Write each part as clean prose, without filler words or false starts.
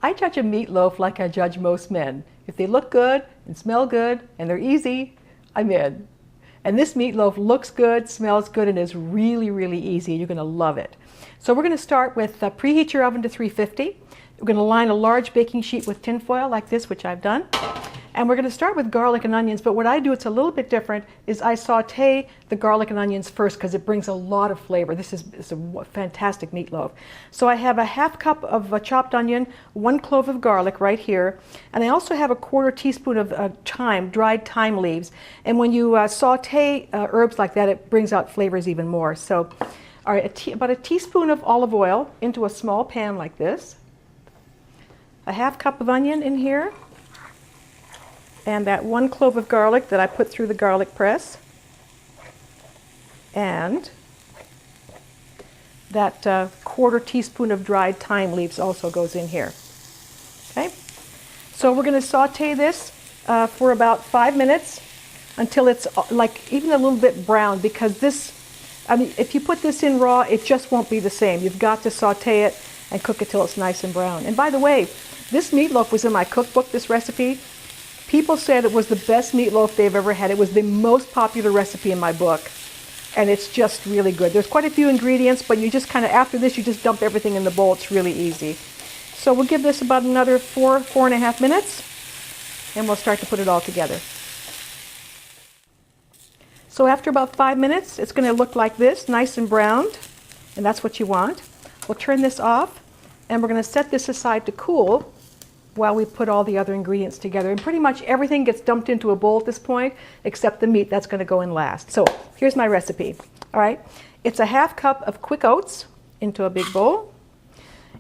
I judge a meatloaf like I judge most men. If they look good and smell good and they're easy, I'm in. And this meatloaf looks good, smells good, and is really, really easy. You're going to love it. So we're going to start with preheat your oven to 350. We're going to line a large baking sheet with tin foil like this, which I've done. And we're going to start with garlic and onions, but what I do, it's a little bit different, is I saute the garlic and onions first because it brings a lot of flavor. This is a fantastic meatloaf. So I have a half cup of chopped onion, 1 clove of garlic right here, and I also have a 1/4 teaspoon of thyme, dried thyme leaves. And when you saute herbs like that, it brings out flavors even more. So all right, about a teaspoon of olive oil into a small pan like this, a half cup of onion in here, and that 1 clove of garlic that I put through the garlic press, and that 1/4 teaspoon of dried thyme leaves also goes in here. Okay, so we're going to saute this for about 5 minutes until it's like even a little bit brown, because this, I mean, if you put this in raw, it just won't be the same. You've got to saute it and cook it till it's nice and brown. And by the way, this meatloaf was in my cookbook, this recipe. People said it was the best meatloaf they've ever had. It was the most popular recipe in my book, and it's just really good. There's quite a few ingredients, but you just kind of, after this, you just dump everything in the bowl. It's really easy. So we'll give this about another 4.5 minutes, and we'll start to put it all together. So after about 5 minutes, it's going to look like this, nice and browned, and that's what you want. We'll turn this off, and we're going to set this aside to cool while we put all the other ingredients together. And pretty much everything gets dumped into a bowl at this point, except the meat. That's going to go in last. So here's my recipe. All right, it's a half cup of quick oats into a big bowl.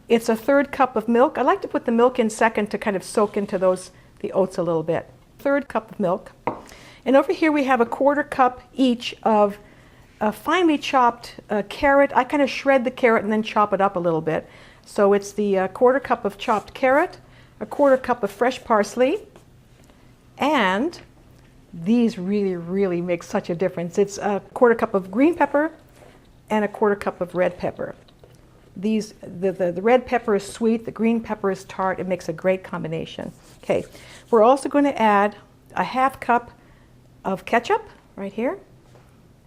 It's a 1/3 cup of milk. I like to put the milk in second to kind of soak into the oats a little bit. 1/3 cup of milk. And over here we have a 1/4 cup each of finely chopped carrot. I kind of shred the carrot and then chop it up a little bit. So it's the 1/4 cup of chopped carrot, a 1/4 cup of fresh parsley, and these really, really make such a difference. It's a 1/4 cup of green pepper and a 1/4 cup of red pepper. The red pepper is sweet, the green pepper is tart. It makes a great combination. Okay, we're also going to add a half cup of ketchup right here.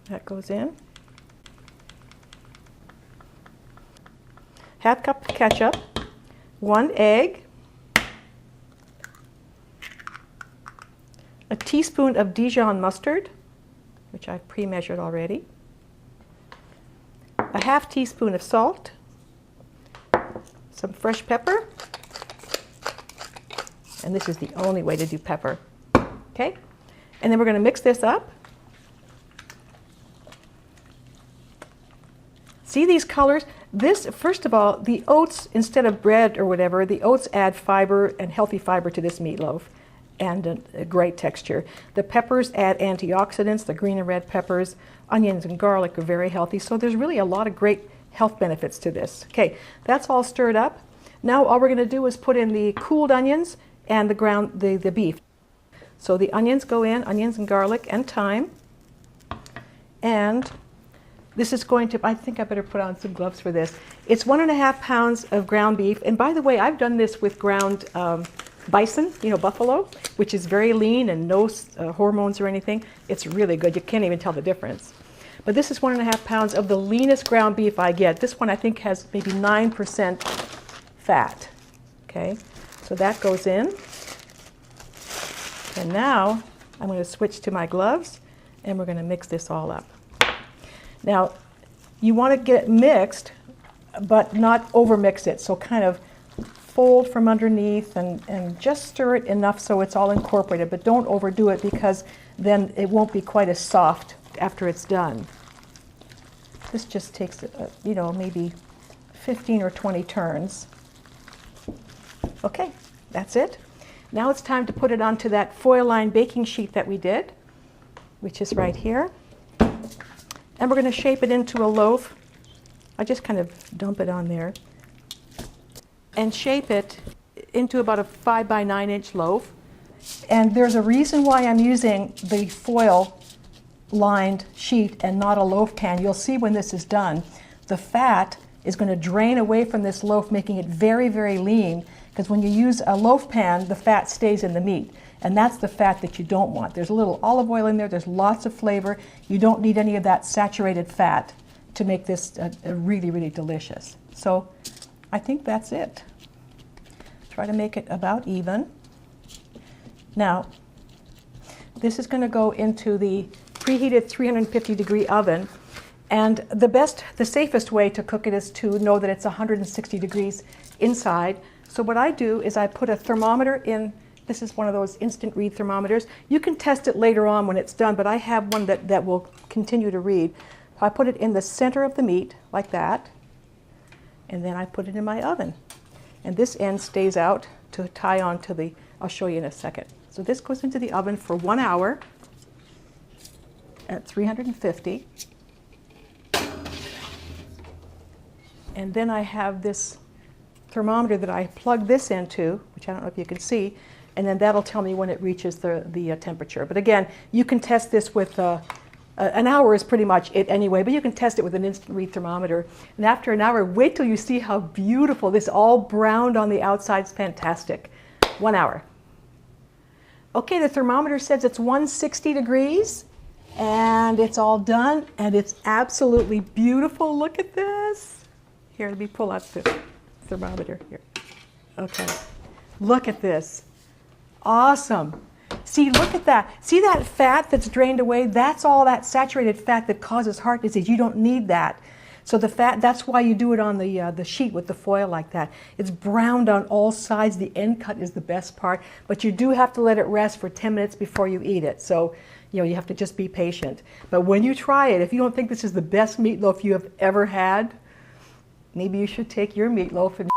That goes in. Half cup of ketchup, 1 egg, a teaspoon of Dijon mustard, which I've pre-measured already, a half teaspoon of salt, some fresh pepper, and this is the only way to do pepper. Okay, and then we're going to mix this up. See these colors? This, first of all, the oats, instead of bread or whatever, the oats add fiber and healthy fiber to this meatloaf, and a great texture. The peppers add antioxidants, the green and red peppers. Onions and garlic are very healthy, so there's really a lot of great health benefits to this. Okay, that's all stirred up. Now all we're going to do is put in the cooled onions and the beef. So the onions go in, onions and garlic and thyme. And this is going to, I think I better put on some gloves for this. It's 1.5 pounds of ground beef. And by the way, I've done this with ground bison, buffalo, which is very lean and no hormones or anything. It's really good. You can't even tell the difference. But this is 1.5 pounds of the leanest ground beef I get. This one I think has maybe 9% fat. Okay, so that goes in. And now I'm going to switch to my gloves, and we're going to mix this all up. Now, you want to get it mixed, but not over-mix it. So kind of fold from underneath and just stir it enough so it's all incorporated, but don't overdo it because then it won't be quite as soft after it's done. This just takes, maybe 15 or 20 turns. Okay, that's it. Now it's time to put it onto that foil-lined baking sheet that we did, which is right here. And we're going to shape it into a loaf. I just kind of dump it on there and shape it into about a 5 by 9 inch loaf. And there's a reason why I'm using the foil lined sheet and not a loaf pan. You'll see when this is done, the fat is going to drain away from this loaf, making it very, very lean, Because when you use a loaf pan, the fat stays in the meat. And that's the fat that you don't want. There's a little olive oil in there. There's lots of flavor. You don't need any of that saturated fat to make this really, really delicious. So I think that's it. Try to make it about even. Now, this is going to go into the preheated 350-degree oven. And the safest way to cook it is to know that it's 160 degrees inside. So what I do is I put a thermometer in. This is one of those instant read thermometers. You can test it later on when it's done, but I have one that will continue to read. So I put it in the center of the meat, like that, and then I put it in my oven. And this end stays out to tie on to the, I'll show you in a second. So this goes into the oven for 1 hour at 350. And then I have this thermometer that I plug this into, which I don't know if you can see, and then that'll tell me when it reaches the temperature. But again, you can test this with, an hour is pretty much it anyway, but you can test it with an instant read thermometer. And after an hour, wait till you see how beautiful this, all browned on the outside. It's fantastic. 1 hour. Okay, the thermometer says it's 160 degrees, and it's all done, and it's absolutely beautiful. Look at this. Here, let me pull out the thermometer here. Okay, look at this. Awesome. See, look at that. See that fat that's drained away? That's all that saturated fat that causes heart disease. You don't need that. So the fat, that's why you do it on the sheet with the foil like that. It's browned on all sides. The end cut is the best part, but you do have to let it rest for 10 minutes before you eat it. So, you know, you have to just be patient. But when you try it, if you don't think this is the best meatloaf you have ever had, maybe you should take your meatloaf and